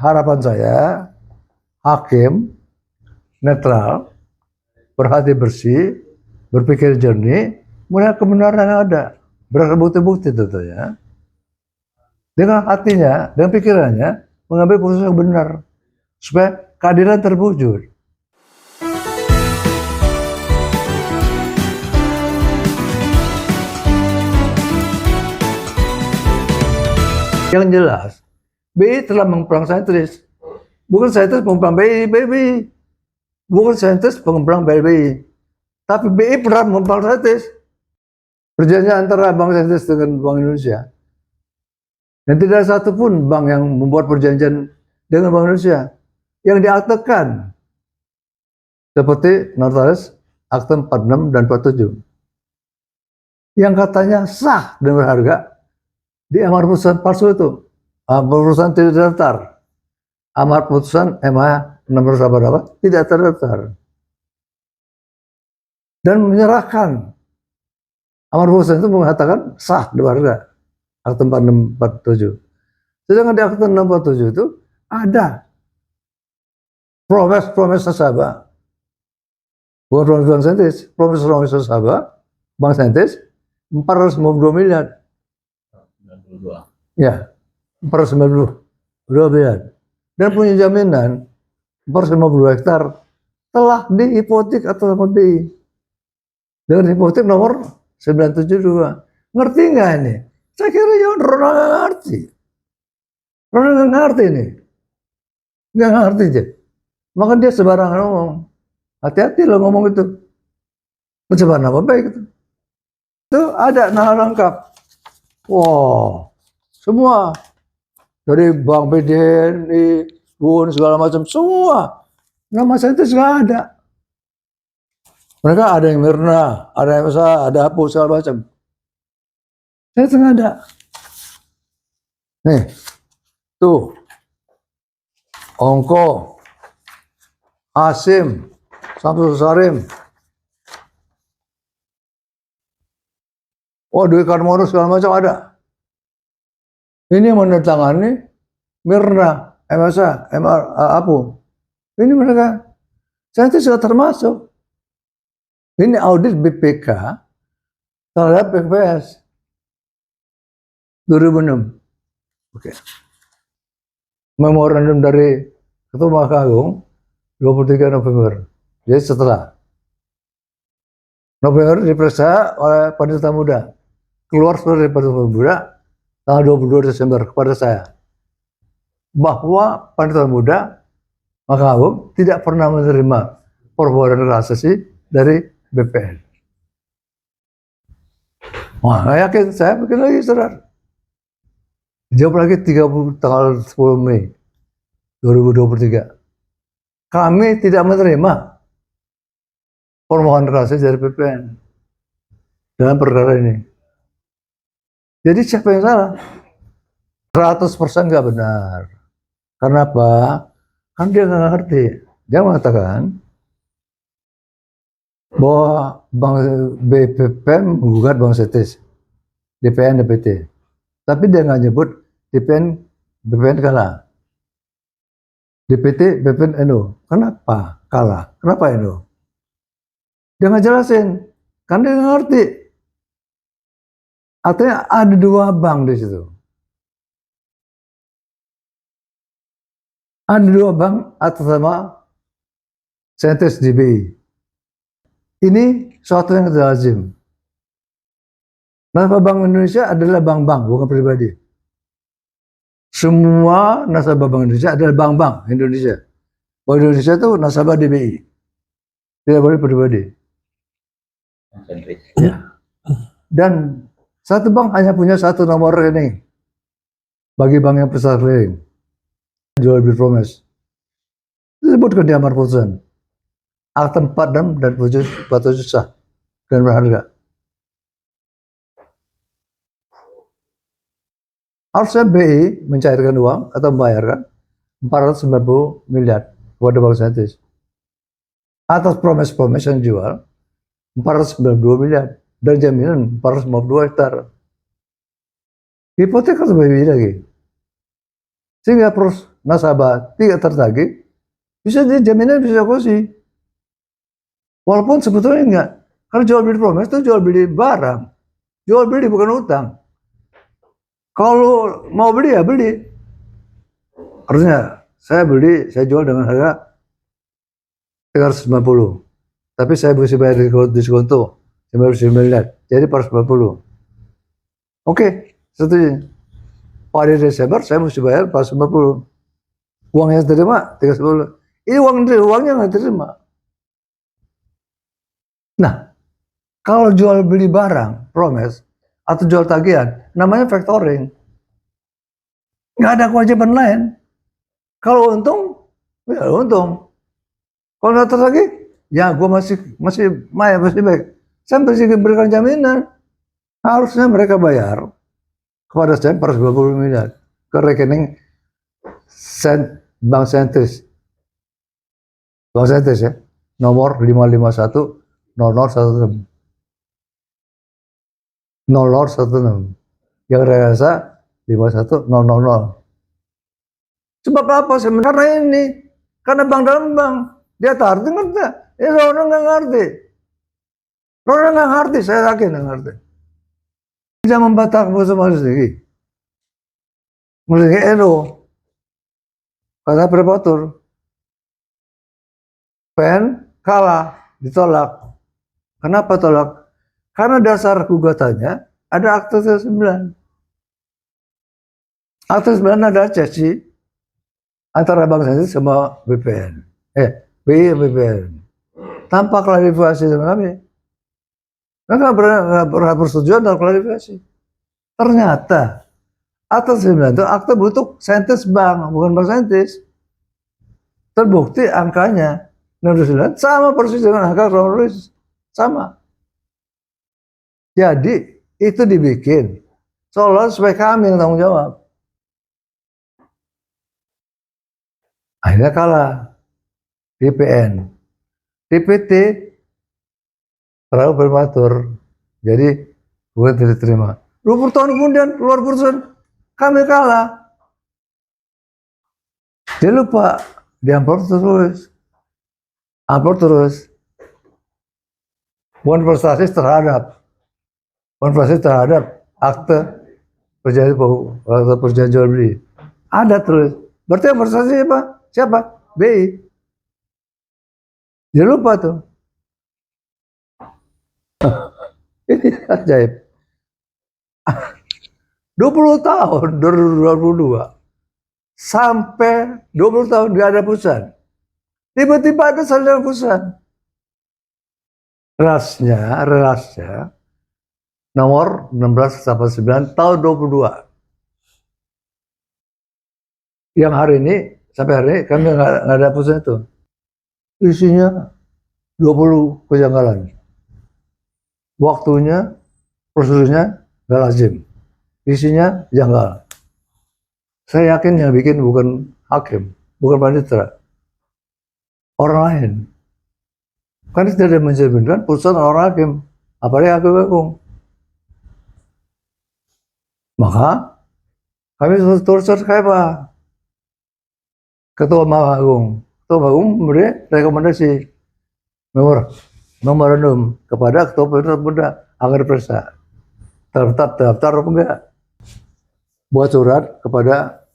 harapan saya hakim netral, berhati bersih, berpikir jernih, melihat kebenaran yang ada, berdasarkan bukti-bukti tentunya. Dengan hatinya, dengan pikirannya, mengambil keputusan yang benar, supaya keadilan terwujud. Yang jelas, BI telah mengemplang saintis. Bukan saintis mengemplang BI. Bukan saintis pengemplang BI. Tapi BI pernah mengemplang saintis. Perjanjian antara Bank Saintis dengan Bank Indonesia. Dan tidak satu pun bank yang membuat perjanjian dengan Bank Indonesia yang diaktekan. Seperti notaris akte 46 dan 47. Yang katanya sah dan berharga di amar putusan palsu itu. Putusan tidak terdaftar. Amar putusan MA nomor berapa tidak terdaftar. Dan menyerahkan amar putusan itu mengatakan sah dan berharga. Akte 46 47. Sedangkan di akte 647 itu ada promes nasabah. Bukan promes Bank Saintis, promes nasabah Bank Saintis 492 miliar. 92. Ya, 492 miliar. Dan punya jaminan 450 hektar telah dihipotek atau BI. Dengan hipotek nomor 972. Ngerti nggak ini? Saya kira ya Ronald nggak ngerti. Ronald nggak ngerti ini. Nggak ngerti aja. Maka dia sembarangan ngomong. Hati-hati lo ngomong itu. Pencemaran nama baik itu. Itu ada nama lengkap. Wow. Semua. Dari Bank BDNI, BUN, segala macam. Semua. Nama saintis nggak ada. Mereka ada yang Mirna, ada yang Mesa, ada apa segala macam. Saya nggak ada. Nih, tuh, Ongko, Asim, Samsul Sarim, Dwi Karmono segala macam ada. Ini menandatangani Mirna, MSA, MR, Apu. Ini mereka. Saya itu sudah termasuk. Ini audit BPK terhadap PPS 2006. Oke. Memorandum dari Ketua Mahkamah Agung 23 November. Jadi setelah November diperiksa oleh Panitera Muda. Keluar surat dari Panitera Muda tanggal 22 Desember kepada saya. Bahwa Panitera Muda Mahkamah Agung tidak pernah menerima perbuatan transaksi dari BPN. Wah, nggak yakin, saya bikin lagi surat. Jawab lagi tanggal 10 Mei 2023. Kami tidak menerima permohonan transaksi dari BPN dalam perkara ini. Jadi siapa yang salah? 100% nggak benar. Kenapa? Kan dia nggak ngerti. Dia mengatakan bahwa Bank BPN menggugat Bank Saintis, DPN, DPT. Tapi dia nggak nyebut BPN kalah. DPT, BPN, NU. Kenapa kalah? Kenapa NU? Dia nggak jelasin. Kan dia nggak ngerti. Artinya ada dua bank di situ. Ada dua bank atas nama Saintis di BI. Ini suatu yang tidak lazim. Nasabah Bank Indonesia adalah bank-bank, bukan pribadi. Semua nasabah Bank Indonesia adalah bank-bank Indonesia. Bank Indonesia itu nasabah DBI. Tidak boleh pribadi. Ya. Dan satu bank hanya punya satu nomor rekening. Bagi bank yang peserta clearing. Jual beli promes. Disebutkan di amar putusan. Akte 46 dan 47 sah dan berharga. Harusnya BI mencairkan uang atau membayarkan 490 miliar kepada Bank Saintis. Atas promes yang jual 492 miliar dan jaminan 452 hektar. Hipotek harus BI lagi. Sehingga nasabah tidak tertagih, bisa jaminan bisa kasih. Walaupun sebetulnya enggak. Karena jual beli promes itu jual beli barang. Jual beli bukan utang. Kalau mau beli ya beli. Artinya saya beli, saya jual dengan harga 350. Tapi saya mesti bayar diskonto 99. Jadi 450. Oke, setuju. Pada Desember saya mesti bayar 450. Uang yang terima 310. Ini uangnya nggak terima. Nah, kalau jual beli barang, promes, atau jual tagihan, namanya factoring. Nggak ada kewajiban lain. Kalau untung, ya untung. Kalau nggak tertagih, ya gue masih baik. Saya masih berikan jaminan. Harusnya mereka bayar kepada saya 420 miliar ke rekening Bank Sentris. Bank Sentris ya, nomor 551 0016. 0016. Yang rekayasa 51000. Sebab apa? Sebenarnya ini karena bank dalam bank dia tarik ngerti. Ini orang nggak ngerti. Orang nggak ngerti, saya yakin nggak ngerti. Tidak membatalkan sama sendiri. Mulai Eno kata preparator PN kalah, ditolak. Kenapa tolak? Karena dasar gugatannya ada akte 9. Akte 9 ada cesi antara Bank Sentris sama BPN. BI BPN. Tanpa klarifikasi sama kami. Mereka pernah persetujuan dan klarifikasi. Ternyata akte 9 itu akte butuh Sentris Bank, bukan Bank Sentris. Terbukti angkanya 69 sama persis dengan angka kronologis. Sama. Jadi itu dibikin seolah supaya kami yang tanggung jawab. Akhirnya kalah. BPN. DPT terlalu prematur. Jadi bukan tidak terima. 20 tahun kemudian keluar putusan kami kalah. Dia lupa di amplop terus. Bukan prestasi terhadap akte perjanjian jual beli. Ada terus. Berarti yang prestasi apa? Siapa? BI. Dia lupa tuh. Ini ajaib. 20 tahun 2022 sampai 20 tahun nggak ada putusan. Tiba-tiba ada salinan putusan. Relasnya nomor 1689 tahun 22. Yang hari ini sampai hari ini kami nggak ada putusan itu. Isinya 20 kejanggalan. Waktunya, prosedurnya nggak lazim. Isinya janggal. Saya yakin yang bikin bukan hakim, bukan panitera, orang lain. Kan tidak ada mencerminkan putusan orang hakim, apalagi hakim agung. Maka kami terus kayak apa? Ketua Mahkamah Agung memberi rekomendasi memorandum kepada Ketua Pemerintah agar diperiksa daftar atau enggak, buat surat kepada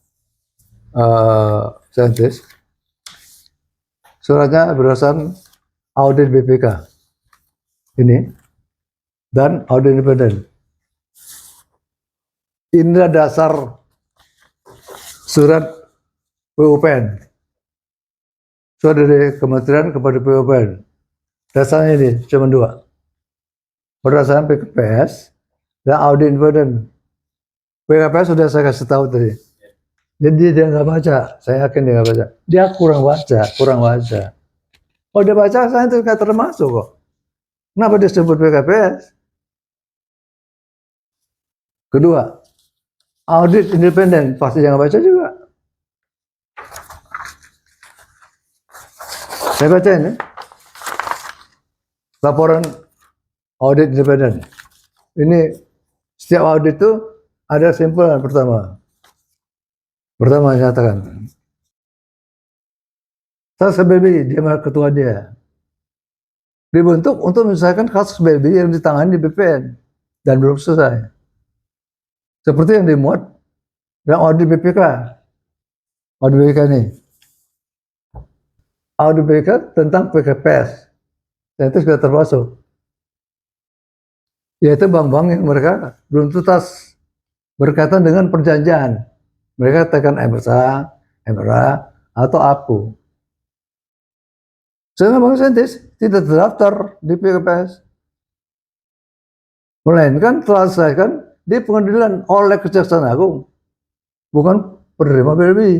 Sentris. Suratnya berdasarkan audit BPK ini dan audit independen. Inilah dasar surat PUPN. Surat dari kementerian kepada PUPN. Dasarnya ini cuma 2. Berdasarkan PKPS dan audit independen. PKPS sudah saya kasih tahu tadi. Jadi dia nggak baca. Saya yakin dia nggak baca. Dia kurang baca. Kalau dia baca, saya itu nggak termasuk kok. Kenapa disebut PKPS? Kedua, audit independen. Pasti jangan baca juga. Saya baca ini. Laporan audit independen. Ini setiap audit itu ada simpulan pertama. Pertama nyatakan Saya BBI, dia ketua dia. Dibentuk untuk menyelesaikan kasus BBI yang ditangani di BPN dan belum selesai. Seperti yang dimuat dalam audit BPK. Audit BPK ini. Audit BPK tentang PKPS. Dan itu sudah termasuk. Yaitu bank-bank yang mereka belum tuntas berkaitan dengan perjanjian. Mereka tekan MSA, MRA, atau APU. Sehingga Bang Saintis tidak terdaftar di PKPS. Melainkan telah diselesaikan di pengadilan oleh Kejaksaan Agung. Bukan penerima BLBI.